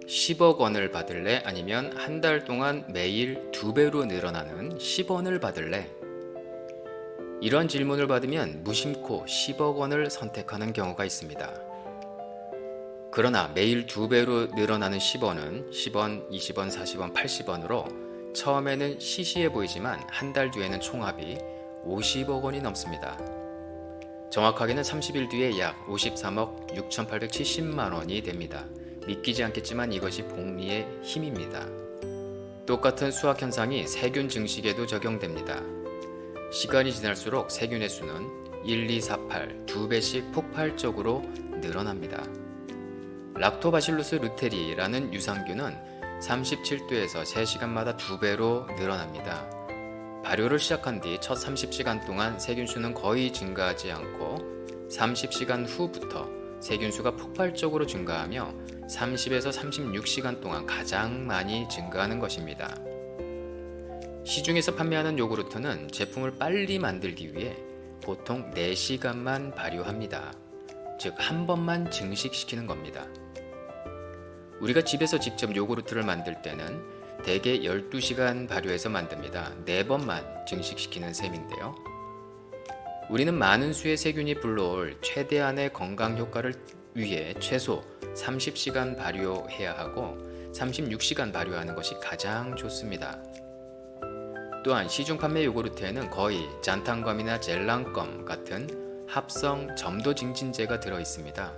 10억 원을 받을래? 아니면 한 달 동안 매일 2배로 늘어나는 10원을 받을래? 이런 질문을 받으면 무심코 10억 원을 선택하는 경우가 있습니다. 그러나 매일 2배로 늘어나는 10원은 10원, 20원, 40원, 80원으로 처음에는 시시해 보이지만 한 달 뒤에는 총합이 50억 원이 넘습니다. 정확하게는 30일 뒤에 약 53억 6,870만 원이 됩니다. 믿기지 않겠지만 이것이 복리의 힘입니다. 똑같은 수학 현상이 세균 증식에도 적용됩니다. 시간이 지날수록 세균의 수는 1, 2, 4, 8, 2배씩 폭발적으로 늘어납니다. 락토바실루스 루테리라는 유산균은 37도에서 3시간마다 2배로 늘어납니다. 발효를 시작한 뒤 첫 30시간 동안 세균수는 거의 증가하지 않고 30시간 후부터 세균수가 폭발적으로 증가하며 30에서 36시간 동안 가장 많이 증가하는 것입니다. 시중에서 판매하는 요구르트는 제품을 빨리 만들기 위해 보통 4시간만 발효합니다. 즉, 한 번만 증식시키는 겁니다. 우리가 집에서 직접 요구르트를 만들 때는 대개 12시간 발효해서 만듭니다. 4번만 증식시키는 셈인데요. 우리는 많은 수의 세균이 불러올 최대한의 건강 효과를 위해 최소 30시간 발효해야 하고 36시간 발효하는 것이 가장 좋습니다. 또한 시중 판매 요구르트에는 거의 잔탄검이나 젤랑검 같은 합성 점도 증진제가 들어 있습니다.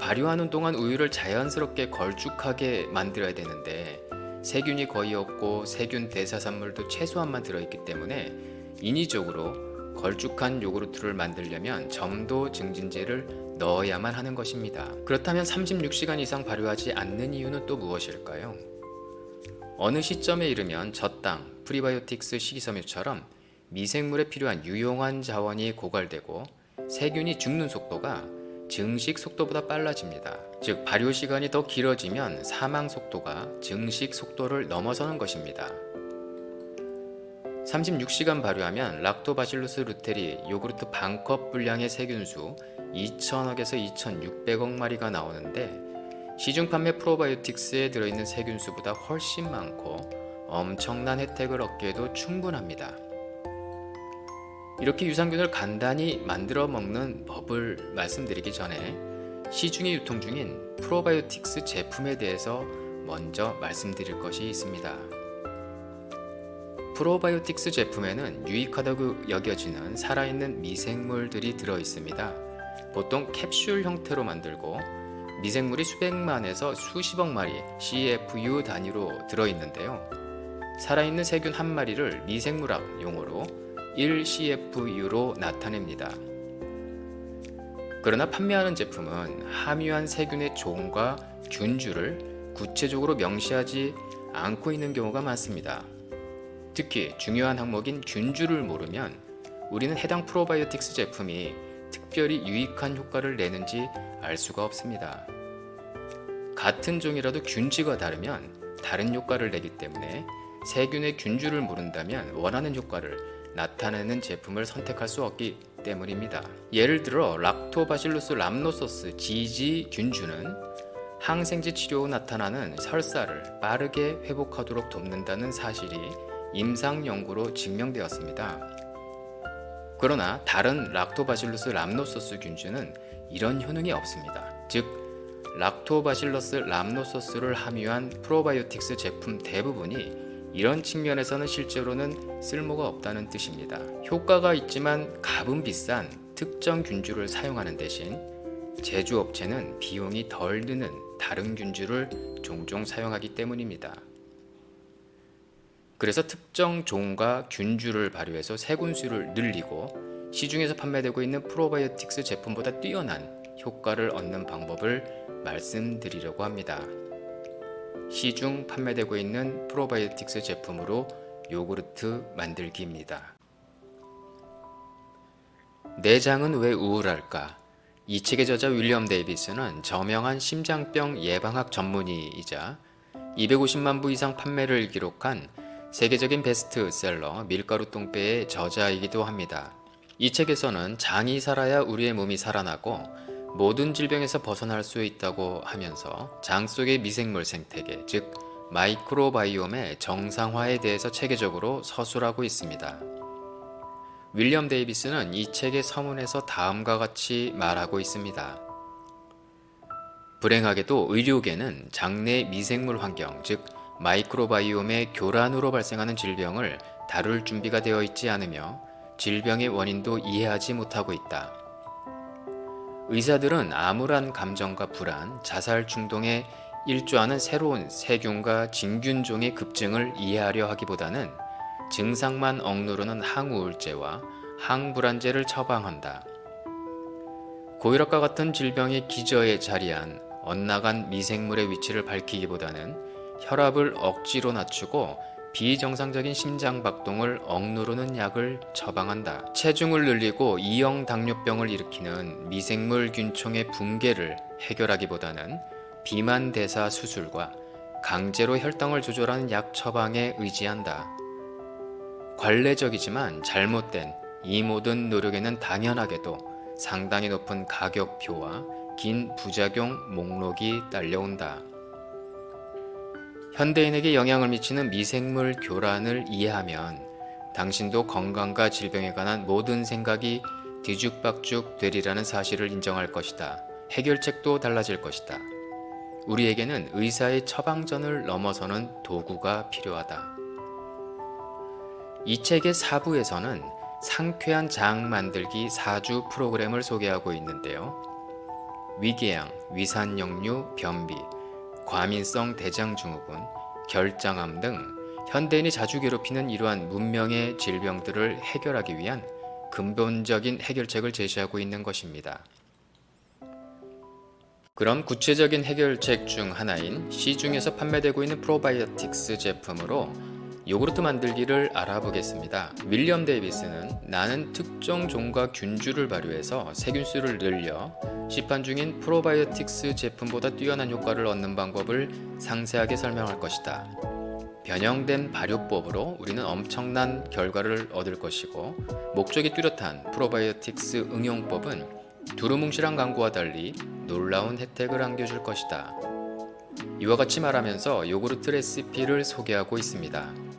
발효하는 동안 우유를 자연스럽게 걸쭉하게 만들어야 되는데 세균이 거의 없고 세균 대사산물도 최소한만 들어있기 때문에 인위적으로 걸쭉한 요구르트를 만들려면 점도 증진제를 넣어야만 하는 것입니다. 그렇다면 36시간 이상 발효하지 않는 이유는 또 무엇일까요? 어느 시점에 이르면 젖당, 프리바이오틱스 식이섬유처럼 미생물에 필요한 유용한 자원이 고갈되고 세균이 죽는 속도가 증식 속도보다 빨라집니다. 즉, 발효 시간이 더 길어지면 사망 속도가 증식 속도를 넘어서는 것입니다. 36시간 발효하면 락토바실루스 루테리 요구르트 반컵 분량의 세균수 2,000억에서 2,600억 마리가 나오는데 시중 판매 프로바이오틱스에 들어있는 세균수보다 훨씬 많고 엄청난 혜택을 얻기에도 충분합니다. 이렇게 유산균을 간단히 만들어 먹는 법을 말씀드리기 전에 시중에 유통 중인 프로바이오틱스 제품에 대해서 먼저 말씀드릴 것이 있습니다. 프로바이오틱스 제품에는 유익하다고 여겨지는 살아있는 미생물들이 들어 있습니다. 보통 캡슐 형태로 만들고 미생물이 수백만에서 수십억 마리 CFU 단위로 들어있는데요. 살아있는 세균 한 마리를 미생물학 용어로 1CFU로 나타냅니다. 그러나 판매하는 제품은 함유한 세균의 종과 균주를 구체적으로 명시하지 않고 있는 경우가 많습니다. 특히 중요한 항목인 균주를 모르면 우리는 해당 프로바이오틱스 제품이 특별히 유익한 효과를 내는지 알 수가 없습니다. 같은 종이라도 균지가 다르면 다른 효과를 내기 때문에 세균의 균주를 모른다면 원하는 효과를 나타내는 제품을 선택할 수 없기 때문입니다. 예를 들어 락토바실루스 람노소스 GG 균주는 항생제 치료 후 나타나는 설사를 빠르게 회복하도록 돕는다는 사실이 임상 연구로 증명되었습니다. 그러나 다른 락토바실루스 람노소스 균주는 이런 효능이 없습니다. 즉, 락토바실러스 람노소스를 함유한 프로바이오틱스 제품 대부분이 이런 측면에서는 실제로는 쓸모가 없다는 뜻입니다. 효과가 있지만 값은 비싼 특정 균주를 사용하는 대신 제조업체는 비용이 덜 드는 다른 균주를 종종 사용하기 때문입니다. 그래서 특정 종과 균주를 발효해서 세균수를 늘리고 시중에서 판매되고 있는 프로바이오틱스 제품보다 뛰어난 효과를 얻는 방법을 말씀드리려고 합니다. 시중 판매되고 있는 프로바이오틱스 제품으로 요구르트 만들기입니다. 내장은 왜 우울할까? 이 책의 저자 윌리엄 데이비스는 저명한 심장병 예방학 전문의이자 250만 부 이상 판매를 기록한 세계적인 베스트셀러 밀가루 똥배의 저자이기도 합니다. 이 책에서는 장이 살아야 우리의 몸이 살아나고 모든 질병에서 벗어날 수 있다고 하면서 장 속의 미생물 생태계, 즉 마이크로바이옴의 정상화에 대해서 체계적으로 서술하고 있습니다. 윌리엄 데이비스는 이 책의 서문에서 다음과 같이 말하고 있습니다. 불행하게도 의료계는 장내 미생물 환경, 즉 마이크로바이옴의 교란으로 발생하는 질병을 다룰 준비가 되어 있지 않으며 질병의 원인도 이해하지 못하고 있다. 의사들은 암울한 감정과 불안, 자살 충동에 일조하는 새로운 세균과 진균종의 급증을 이해하려 하기보다는 증상만 억누르는 항우울제와 항불안제를 처방한다. 고혈압과 같은 질병의 기저에 자리한 엇나간 미생물의 위치를 밝히기보다는 혈압을 억지로 낮추고 비정상적인 심장박동을 억누르는 약을 처방한다. 체중을 늘리고 이형 당뇨병을 일으키는 미생물 균총의 붕괴를 해결하기보다는 비만 대사 수술과 강제로 혈당을 조절하는 약 처방에 의지한다. 관례적이지만 잘못된 이 모든 노력에는 당연하게도 상당히 높은 가격표와 긴 부작용 목록이 딸려온다. 현대인에게 영향을 미치는 미생물 교란을 이해하면 당신도 건강과 질병에 관한 모든 생각이 뒤죽박죽 되리라는 사실을 인정할 것이다. 해결책도 달라질 것이다. 우리에게는 의사의 처방전을 넘어서는 도구가 필요하다. 이 책의 4부에서는 상쾌한 장 만들기 4주 프로그램을 소개하고 있는데요. 위궤양, 위산역류, 변비, 과민성 대장증후군, 결장암 등 현대인이 자주 괴롭히는 이러한 문명의 질병들을 해결하기 위한 근본적인 해결책을 제시하고 있는 것입니다. 그럼 구체적인 해결책 중 하나인 시중에서 판매되고 있는 프로바이오틱스 제품으로 요구르트 만들기를 알아보겠습니다. 윌리엄 데이비스는 나는 특정 종과 균주를 발효해서 세균수를 늘려 시판 중인 프로바이오틱스 제품보다 뛰어난 효과를 얻는 방법을 상세하게 설명할 것이다. 변형된 발효법으로 우리는 엄청난 결과를 얻을 것이고 목적이 뚜렷한 프로바이오틱스 응용법은 두루뭉실한 광고와 달리 놀라운 혜택을 안겨줄 것이다. 이와 같이 말하면서 요구르트 레시피를 소개하고 있습니다.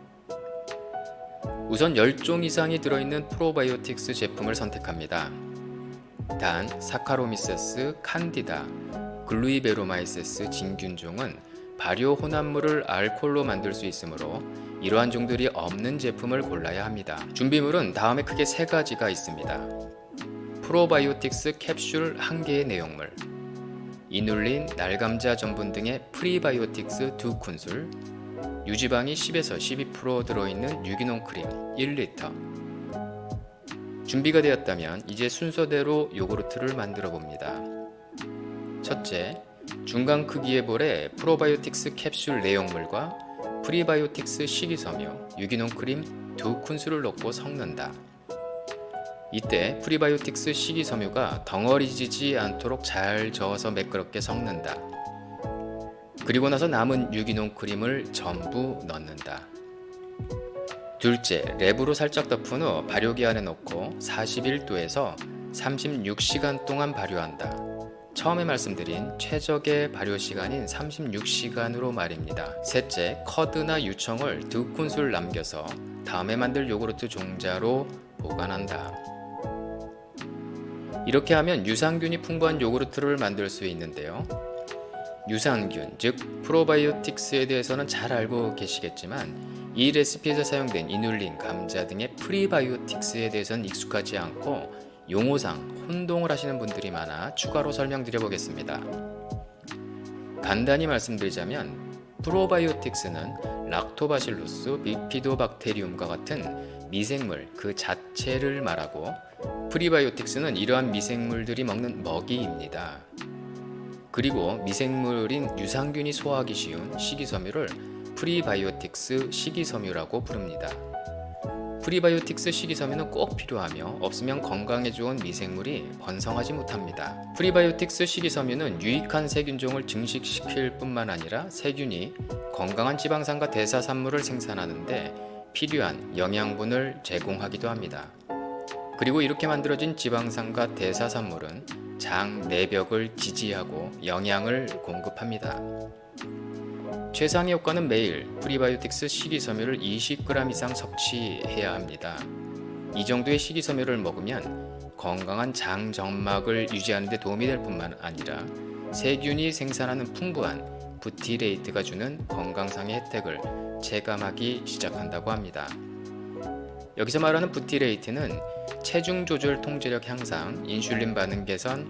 우선 10종 이상이 들어있는 프로바이오틱스 제품을 선택합니다. 단, 사카로미세스, 칸디다, 글루이베로마이세스 진균종은 발효 혼합물을 알코올로 만들 수 있으므로 이러한 종들이 없는 제품을 골라야 합니다. 준비물은 다음에 크게 3가지가 있습니다. 프로바이오틱스 캡슐 1개의 내용물, 이눌린, 날감자 전분 등의 프리바이오틱스 2큰술, 유지방이 10에서 12% 들어있는 유기농 크림 1리터. 준비가 되었다면 이제 순서대로 요구르트를 만들어 봅니다. 첫째, 중간 크기의 볼에 프로바이오틱스 캡슐 내용물과 프리바이오틱스 식이섬유, 유기농 크림 2큰술을 넣고 섞는다. 이때 프리바이오틱스 식이섬유가 덩어리지지 않도록 잘 저어서 매끄럽게 섞는다. 그리고 나서 남은 유기농 크림을 전부 넣는다. 둘째, 랩으로 살짝 덮은 후 발효기 안에 넣고 41도에서 36시간 동안 발효한다. 처음에 말씀드린 최적의 발효 시간인 36시간으로 말입니다. 셋째, 커드나 유청을 2큰술 남겨서 다음에 만들 요구르트 종자로 보관한다. 이렇게 하면 유산균이 풍부한 요구르트를 만들 수 있는데요. 유산균, 즉 프로바이오틱스에 대해서는 잘 알고 계시겠지만 이 레시피에서 사용된 이눌린, 감자 등의 프리바이오틱스에 대해서는 익숙하지 않고 용어상 혼동을 하시는 분들이 많아 추가로 설명드려 보겠습니다. 간단히 말씀드리자면 프로바이오틱스는 락토바실루스, 비피도박테리움과 같은 미생물 그 자체를 말하고 프리바이오틱스는 이러한 미생물들이 먹는 먹이입니다. 그리고 미생물인 유산균이 소화하기 쉬운 식이섬유를 프리바이오틱스 식이섬유라고 부릅니다. 프리바이오틱스 식이섬유는 꼭 필요하며 없으면 건강에 좋은 미생물이 번성하지 못합니다. 프리바이오틱스 식이섬유는 유익한 세균종을 증식시킬 뿐만 아니라 세균이 건강한 지방산과 대사산물을 생산하는데 필요한 영양분을 제공하기도 합니다. 그리고 이렇게 만들어진 지방산과 대사산물은 장 내벽을 지지하고 영양을 공급합니다. 최상의 효과는 매일 프리바이오틱스 식이섬유를 20g 이상 섭취해야 합니다. 이 정도의 식이섬유를 먹으면 건강한 장 점막을 유지하는 데 도움이 될 뿐만 아니라 세균이 생산하는 풍부한 부티레이트가 주는 건강상의 혜택을 체감하기 시작한다고 합니다. 여기서 말하는 부티레이트는 체중 조절 통제력 향상, 인슐린 반응 개선,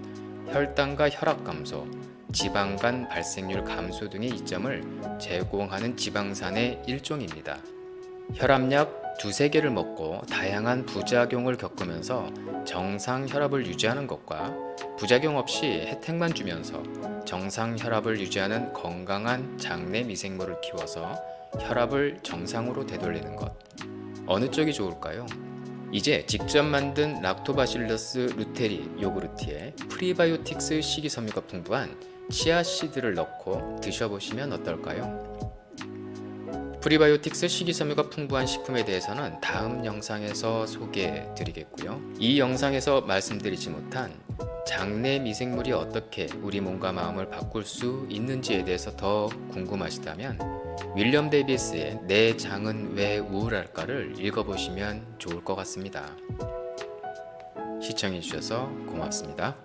혈당과 혈압 감소, 지방간 발생률 감소 등의 이점을 제공하는 지방산의 일종입니다. 혈압약 두세 개를 먹고 다양한 부작용을 겪으면서 정상 혈압을 유지하는 것과 부작용 없이 혜택만 주면서 정상 혈압을 유지하는 건강한 장내 미생물을 키워서 혈압을 정상으로 되돌리는 것. 어느 쪽이 좋을까요? 이제 직접 만든 락토바실러스 루테리 요구르트에 프리바이오틱스 식이섬유가 풍부한 치아씨드를 넣고 드셔보시면 어떨까요? 프리바이오틱스 식이섬유가 풍부한 식품에 대해서는 다음 영상에서 소개해 드리겠고요. 이 영상에서 말씀드리지 못한 장내 미생물이 어떻게 우리 몸과 마음을 바꿀 수 있는지에 대해서 더 궁금하시다면 윌리엄 데이비스의 내 장은 왜 우울할까를 읽어보시면 좋을 것 같습니다. 시청해주셔서 고맙습니다.